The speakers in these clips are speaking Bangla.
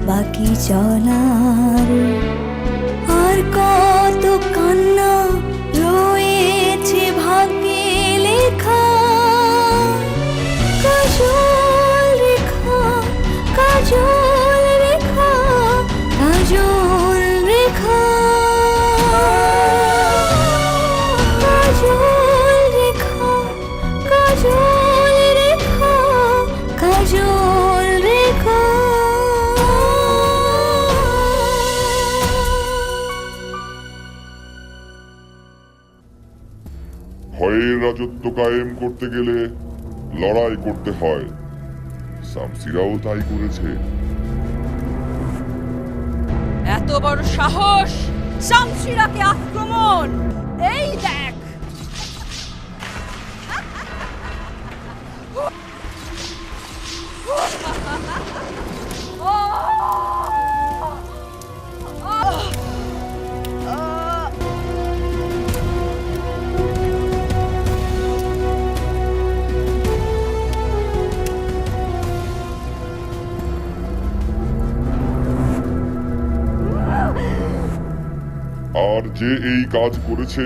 বাকি চলার, আর কত কান্না রয়েছে ভাগ্যে লেখা। কাজল রেখা, কাজল রেখা, কাজল রেখা, কাজল রেখা, কাজল রেখা, কাজল রেখা। ভয়ের রাজত্ব কায়েম করতে গেলে লড়াই করতে হয়। শামসিরাও তাই করেছে। এত বড় সাহস শামসিরাকে আক্রমণ! এই দেখ! আর যে এই কাজ করেছে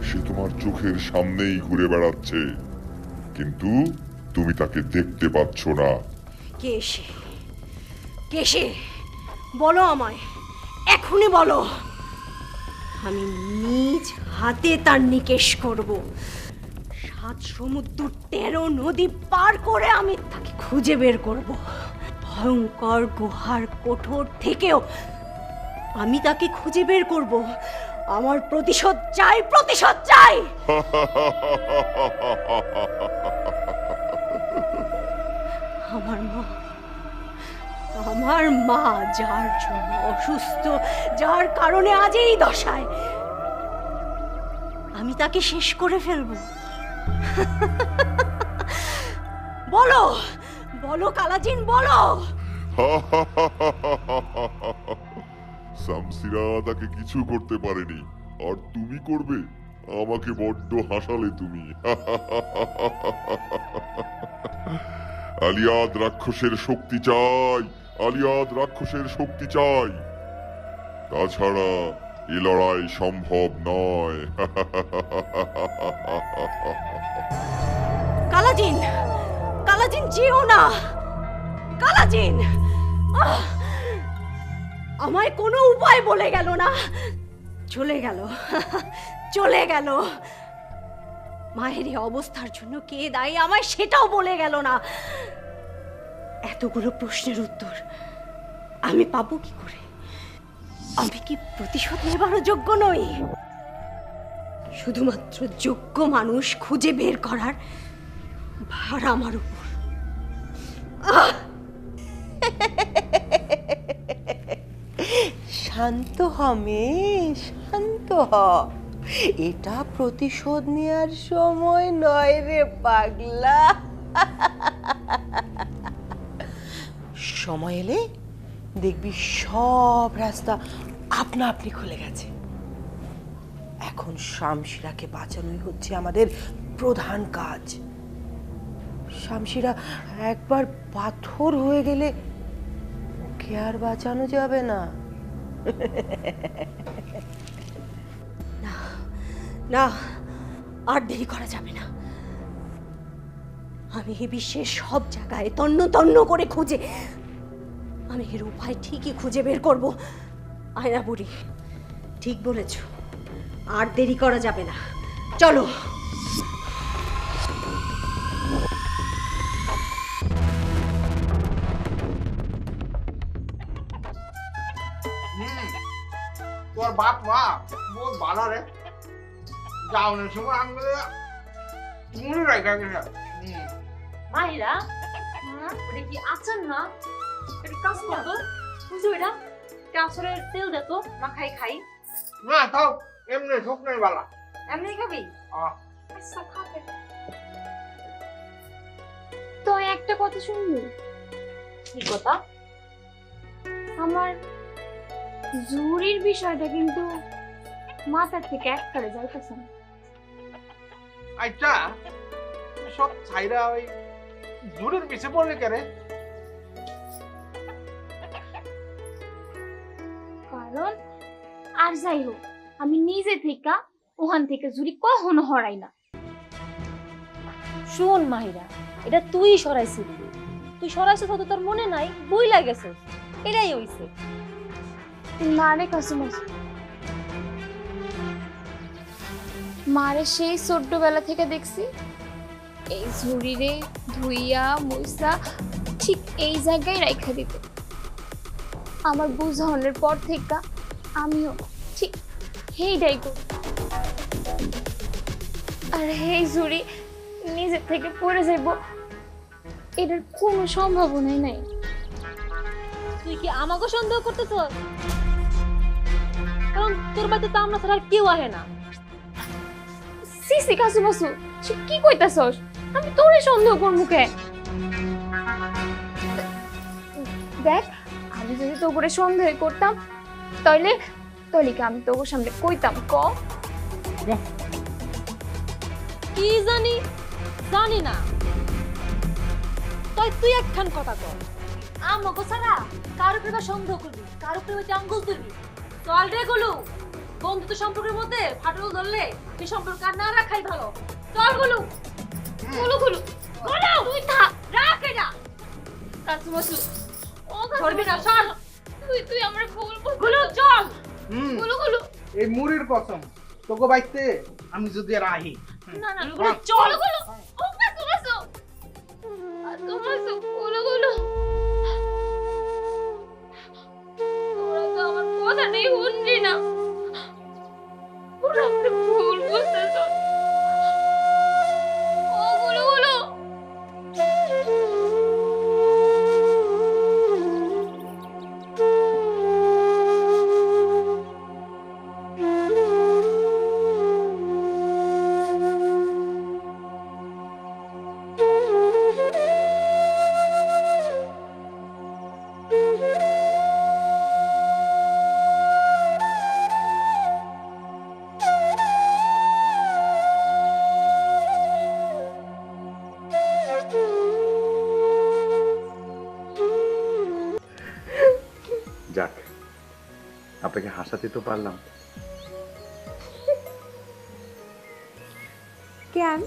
সে তোমার চোখের সামনেই ঘুরে বেড়াচ্ছে, কিন্তু তুমি তাকে দেখতে পাচ্ছ না। কে সে? কে সে? বলো আমায়, এখনই বলো। আমি নিজ হাতে তার নিকেশ করব। 7 সমুদ্র 13 নদী পার করে আমি তাকে খুঁজে বের করব। ভয়ঙ্কর গুহার কোঠর থেকেও আমি তাকে খুঁজে বের করব। আমার প্রতিশোধ চাই, প্রতিশোধ চাই। আমার মা যার জন্য অসুস্থ, যার কারণে আজ এই দশায়, আমি তাকে শেষ করে ফেলবো। বলো, বলো কালাজিন, বলো। শামসিরা তাকে কিছু করতে পারেনি, আর তুমি করবে? আমাকে বড্ড হাসালে তুমি। আলিয়াদ রাক্ষসের শক্তি চাই, আলিয়াদ রাক্ষসের শক্তি চাই, তাছাড়া এ লড়াই সম্ভব নয়। কালাজিন, কালাজিন যেও না। কালাজিন আমায় কোনো উপায় বলে গেল না। চলে গেল, চলে গেল। মায়ের এই অবস্থার জন্য কে দায়ী আমায় সেটাও বলে গেল না। এতগুলো প্রশ্নের উত্তর আমি পাবো কি করে? আমি কি প্রতিশোধ নেবারও যোগ্য নই? শুধুমাত্র যোগ্য মানুষ খুঁজে বের করার ভার আমার উপর। শান্ত হ মেয়ে, শান্ত হ। এটা প্রতিশোধ নেওয়ার সময় নয় রে পাগলা। সময় এলে দেখবি সব রাস্তা আপনা আপনি খুলে গেছে। এখন শামসিরাকে বাঁচানোই হচ্ছে আমাদের প্রধান কাজ। শামসিরা একবার পাথর হয়ে গেলে ওকে আর বাঁচানো যাবে না। না, আর দেরি করা যাবে না। আমি এই বিশ্বের সব জায়গায় তন্ন তন্ন করে খুঁজে আমি এর উপায় ঠিকই খুঁজে বের করব। আয়না বুড়ি, ঠিক বলেছ, আর দেরি করা যাবে না। চলো। তোর বাপ মা বহুত ভালো রে। যাওনের সময় আমি মনে রাখা গেছে। মাহিরা, ওটা কি আচার না? এটা কাজ করতো বুঝছো? এটা আচারের তেল দিত মাখাই খাই। না খাও, এমনি শুকনোই বালা। এমনি খাবি? আচ্ছা খাবে। তো একটা কথা শুনবি? কি কথা? আমার জুরির বিষয়টা কিন্তু মাথা থেকে একবারে যাইতেছে না। আচ্ছা, সব ছাইরা ওই জুরির পিছে পড়লে কেন? কারণ আর যাই হোক আমি নিজে থেকে ওখান থেকে ঝুড়ি কখনো হরাই না। শোন মাহিরা, এটা তুই সরাইছিলি, তুই সরাইছিস হয়তো তোর মনে নাই, বই লাগেছ, এটাই হইছে। না রে কাসুমাস, মারে সেই ছোট্টবেলা থেকে দেখছি এই ঝুড়িরে ধুইয়া মুইসা ঠিক এই জায়গায় রাইখা দিতে। আমার বুঝানোর পর থেকে আমিও ঠিক হেইটাই করি। আর এই ঝুড়ি নিজের থেকে পড়ে যাইব এটার কোনো সম্ভাবনাই নাই। তুই কি আমাকে সন্দেহ করতেছ? কারণ তোর বাড়িতে তো আমরা ছাড়া আর কেউ আহে না। সিসি কাসুমাসু, সে কি কইতাছস? আমি তোরে সন্দেহ করবো কে? দেখ, আমি যদি তো করে সন্দেহ করতাম তাহলে তাহলে কি আমি তোর সামনে কইতাম ক? কি জানি, জানি না। তুই একখান কথা কর, আমাকে ছাড়া কার উপরে সন্দেহ করবি, কার উপরে আঙ্গুল তুলবি? চল রে গুলু, বন্ধুত্ব সম্পর্কের মধ্যে ফাটল ধরলে সেই সম্পর্ক আর না রাখাই ভালো। চল গুলু। গুলু গুলু গুলু, তুই থাক, রাখ এটা। কাসুমাসু, ও ধরবি না, চল। তুই আমার বলবো গুলু চল। গুলু গুলু। এই মুড়ির কসম তোকে বাইতে আমি যদি আর আহি। না না গুলু চল। গুলু ও কাসুমাসু, কাসুমাসু গুলু গুলু। তোরা তো আমার কথা নেই শুনলি না। ওরা আমাকে ভুল বুঝতেছ। ও গুলু গুলু। যাক, আপনাকে হাসাতে তো পারলাম। কেন,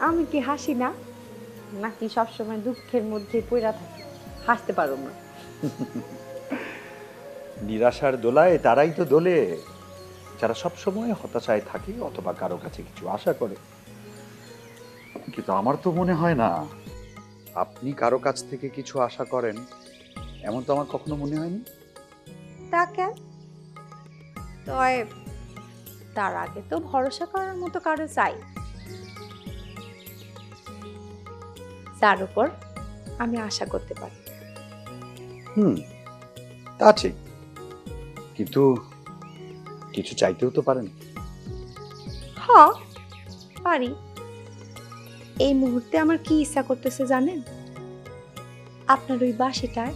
আমি কি হাসি না? নাকি সবসময় দুঃখের মধ্যে পড়া থাকি, হাসতে পারো না? নিরাশার দোলায় তারাই তো দোলে যারা সবসময় হতাশায় থাকে অথবা কারো কাছে কিছু আশা করে। কিন্তু আমার তো মনে হয় না আপনি কারো কাছ থেকে কিছু আশা করেন, এমন তো আমার কখনো মনে হয়নি। তা কেন? তয় তার আগে তো ভরসা করার মতো কারো চাই, যার উপর আমি আশা করতে পারি। তা ঠিক, কিন্তু কিছু চাইতেও তো পারেন। হ্যাঁ পারি। এই মুহূর্তে আমার কি ইচ্ছা করতেছে জানেন? আপনার ওই বাঁশিটায়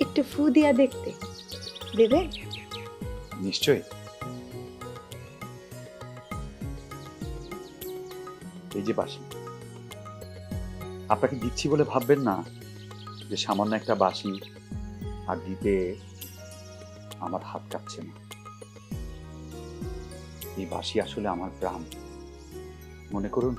একটু ফু দিয়া দেখতে, দেবে? নিশ্চয়ই। এই যে বাঁশি, আপনাকে দিচ্ছি বলে ভাববেন না যে সামান্য একটা বাঁশি, আর দিতে আমার হাত কাঁপছে না। এই বাঁশি আসলে আমার প্রাণ। মনে করুন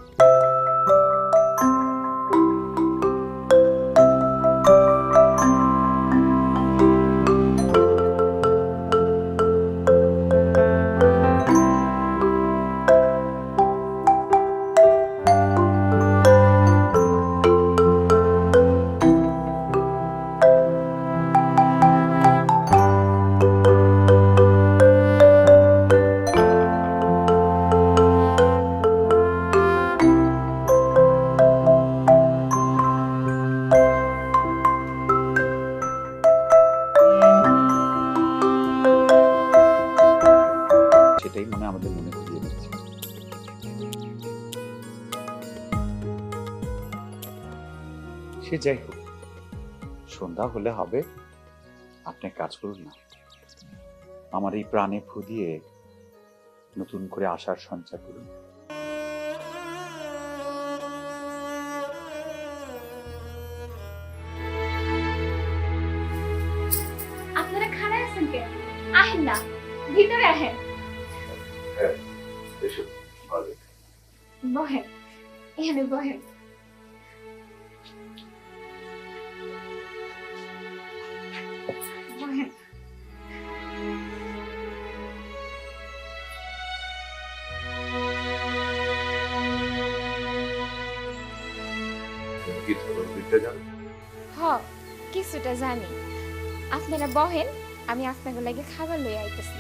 সেটাই মনে আমাদের মনে করিয়ে দিচ্ছে। সে যাই হোক, সন্ধ্যা হলে হবে, আপনি কাজ করুন না। আমার এই প্রাণে ফু দিয়ে নতুন করে আশার সঞ্চার করুন। আপনারা খাড়া আছেন কে? আহেন না, ভিতরে আহেন। বহেন, এখানে বহেন। বহেন। কি ধনুর্বিদ্যা জানো? হ, কিছুটা জানি। আপনারা বহেন, আমি আপনাকে লাগে খাবার লই আইতেছি।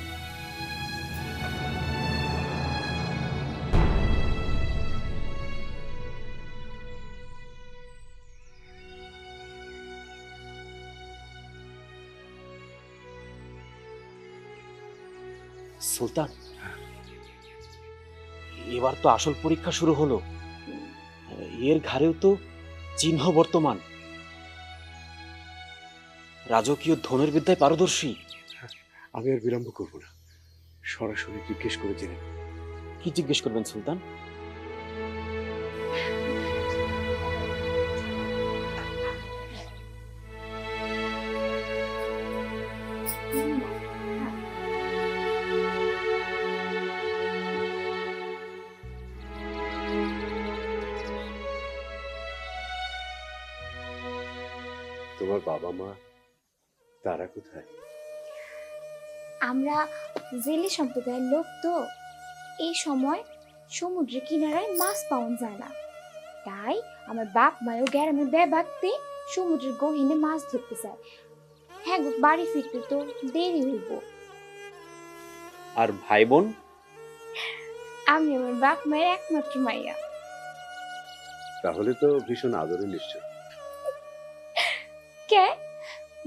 সুলতান, এবার তো আসল পরীক্ষা শুরু হলো। এর ঘাড়েও তো চিহ্ন বর্তমান। রাজকীয় ধনুর্বিদ্যায় পারদর্শী। আমি আর বিলম্ব করব না, সরাসরি জিজ্ঞেস করে জেনে নেব। কি জিজ্ঞেস করবেন সুলতান? তোমার বাবা মা তারা কোথায়? আমরা জেলে সম্প্রদায়ের লোক তো, এই সময় সমুদ্রের কিনারায় মাছ পাওয়া যায় না, তাই আমার বাপ মায়ের গ্রামে বেবাকতে সমুদ্রের গহীনে মাছ ধরতে যায়। হ্যাঁ গো, বাড়ি ফিরতে তো দেরি হইব। আর ভাই বোন? আমি আমার বাপ মায়ের একমাত্র মাইয়া। তাহলে তো ভীষণ আদরে নিশ্চয়। কে?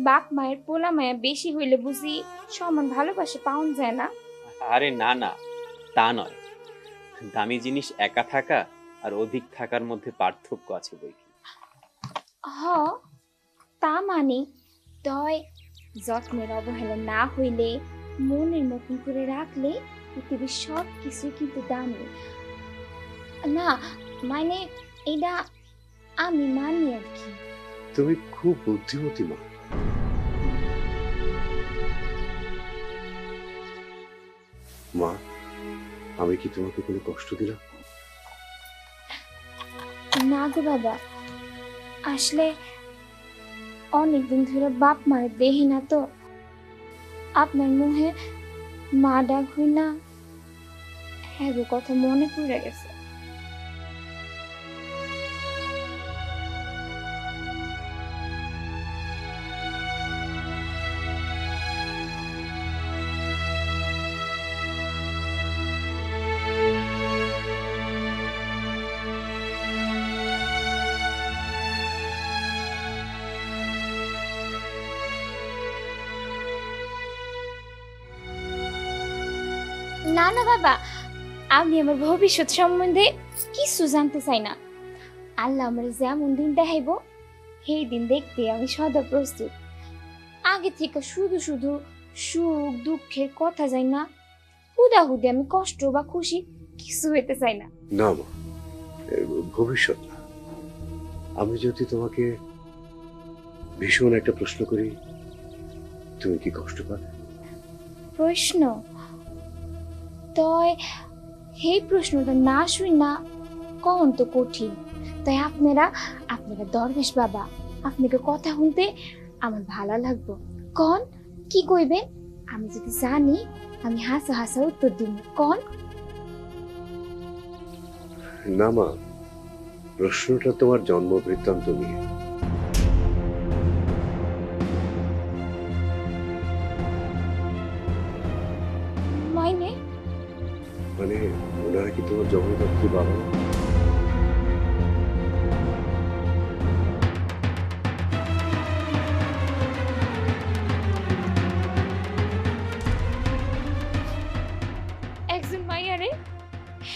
বাপ মায়ের পোলা মায়া বেশি হইলে বুঝি সমান ভালোবাসা পাওয়া যায় না? আরে না না, তা নয়। দামি জিনিস একা থাকা আর অধিক থাকার মধ্যে পার্থক্য আছে বই কি। হ, তা মানি। তয় যত্নের অবহেলা না হইলে, মনের মতন করে রাখলে পৃথিবীর সব কিছু কিন্তু দামি। না মানে এটা আমি মানি আর কি। তুমি খুব বুদ্ধিমতী মা। মা, আমি কি তোমাকে কোনো কষ্ট দিলাম? না গো বাবা, আসলে অনেকদিন ধরে বাপ মার দেহি না তো, আপনার মুখে মা ডাক হই না, হ্যাঁ গো কথা মনে পড়ে গেছে। না না বাবা, আমি আমার ভবিষ্যৎ সম্বন্ধে কিছু জানতে চাই না। আল্লাহ আমার যেমন দিন দেখাইব সেই দিন দেখতে আমি সদা প্রস্তুত। আগে থেকে শুধু শুধু সুখ দুঃখের কথা যাই না, হুদাহুদি আমি কষ্ট বা খুশি কিছু হইতে চাই না। না মা, ভবিষ্যৎ না। আমি যদি তোমাকে ভীষণ একটা প্রশ্ন করি, তুমি কি কষ্ট পাবে? প্রশ্ন? তয় এই প্রশ্নটা না শুই না কখন তো কঠিন। তাই আপনারা দরবেশ বাবা, আপনাকে কথা শুনতে আমার ভালো লাগবো। কন কি কইবেন? আমি যদি জানি আমি হাসা হাসা উত্তর দিব। কন? না মা, প্রশ্নটা তোমার জন্ম বৃত্তান্ত নিয়ে। মাইনে? মানে ওনারা কি তোমার জগদ্ধাত্রী বাবা? একজন মাইয়ারে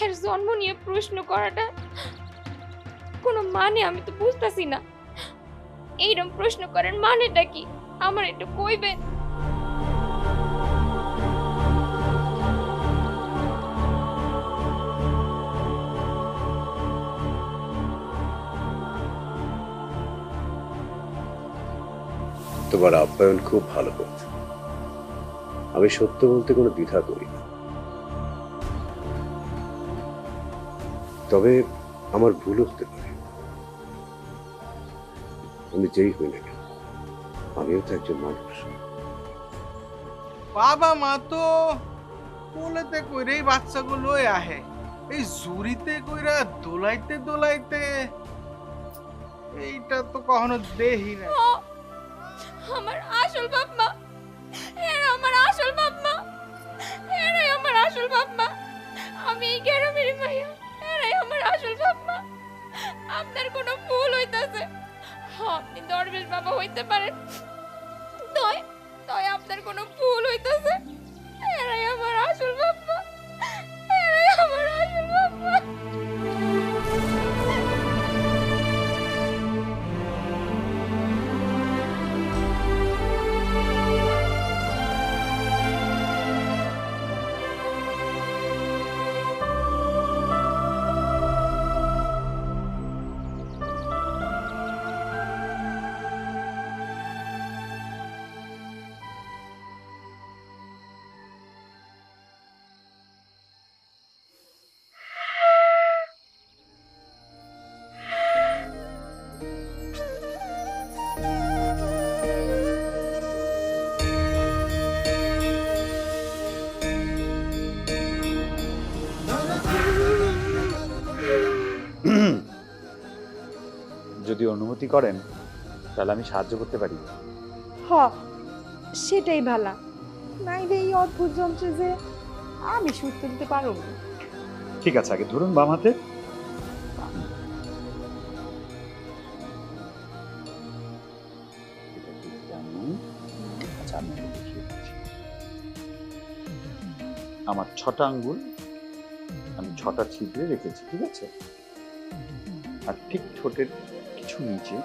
এর জন্ম নিয়ে প্রশ্ন করাটা কোনো মানে আমি তো বুঝতাছি না। এইরকম প্রশ্ন করার মানেটা কি আমার একটু কইবেন? তোমার আপ্যায়ন খুব ভালো করতে। আমি সত্য বলতে কোনো দ্বিধা করি না, তবে আমার ভুল হতে পারে। আমি যেই হই না কেন, আমিও তো একজন মানুষ। বাবা মা তো কোলেতে কইরেই বাচ্চাগুলো আহে, এই জুরিতে কইরা দোলাইতে দোলাইতে এইটা তো কখনো দেখি না। আমার আসল বাপ মা, এরা আমার আসল বাপ মা, এরাই আমার আসল বাপ মা। আমি এই গ্রামের মাইয়া, এরাই আমার আসল বাপ মা। আপনার কোনো ভুল হইতাছে। আপনি দরবেশ বাবা হইতে পারেন, তয় তয় আপনার কোনো ভুল হইতাছে। এরাই আমার আসল বাপ মা, এরাই আমার আসল বাপ মা। যদি অনুমতি করেন তাহলে আমি সাহায্য করতে পারি। হ, সেটাই ভালা। নাইলে এই অদ্ভুত যন্ত্রে যে আমি সুর তুলতে পারব না। ঠিক আছে, আগে ধরুন বাম হাতে। আচ্ছা, আমি আগে দেখিয়ে দিচ্ছি। আমার 6টা আঙ্গুল আমি 6টা ছিদ্রে রেখেছি, ঠিক আছে? আর ঠিক ঠোঁটের কিছু নিচে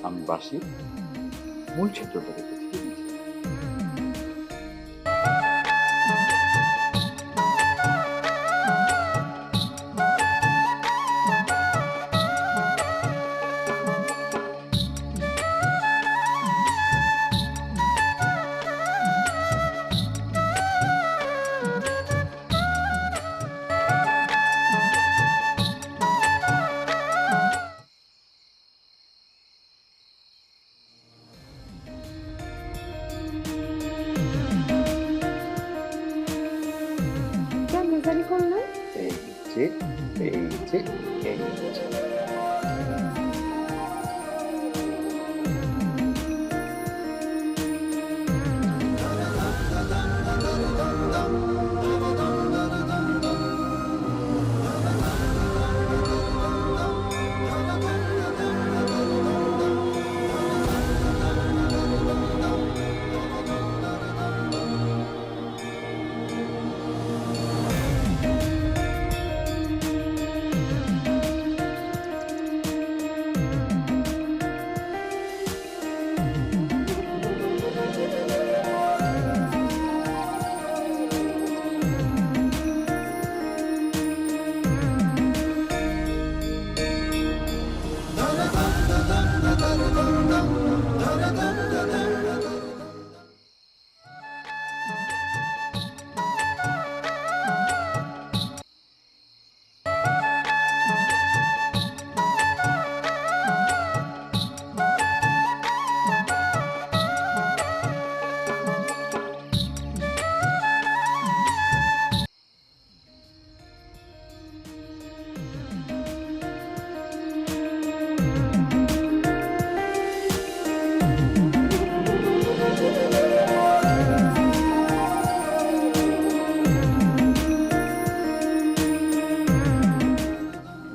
আমি বাঁশির মূল ছিদ্রটা রেখেছি। কেমন জানি করলাম? এই যে এই যে এই যে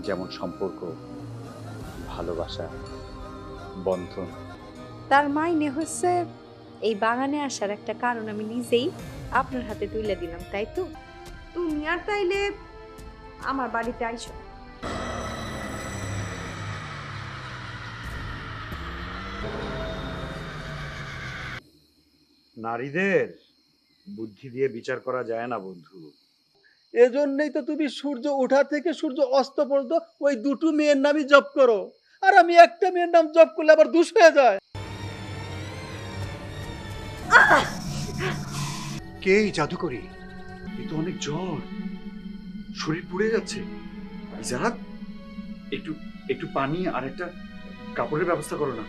যেমন সম্পর্ক, ভালোবাসা, বন্ধন। তার মাইনে হচ্ছে এই বাগানে আসার একটা কারণ আমি নিজেই আপনার হাতে তুলে দিলাম, তাই তো? তুমি আর তাইলে আমার বাড়িতে আইসো। নারীদের বুদ্ধি দিয়ে বিচার করা যায় না বন্ধু। এজন্যই তো তুমি সূর্য ওঠা থেকে সূর্য অস্ত পর্যন্ত ওই দুটো মেয়ের নামই জপ করো, আর আমি একটা মেয়ের নাম জপ করলে আবার দুষ হয়ে যায়। কে এই জাদুকরি? এ তো অনেক জ্বর, শরীর পুড়ে যাচ্ছে। ইজারাত, একটু একটু পানি আর একটা কাপড়ের ব্যবস্থা করো না।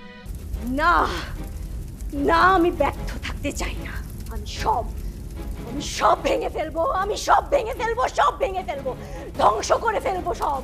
না না, আমি ব্যর্থ থাকতে চাই না। আমি সব ভেঙে ফেলবো, আমি সব ভেঙে ফেলবো, সব ভেঙে ফেলবো, ধ্বংস করে ফেলবো সব।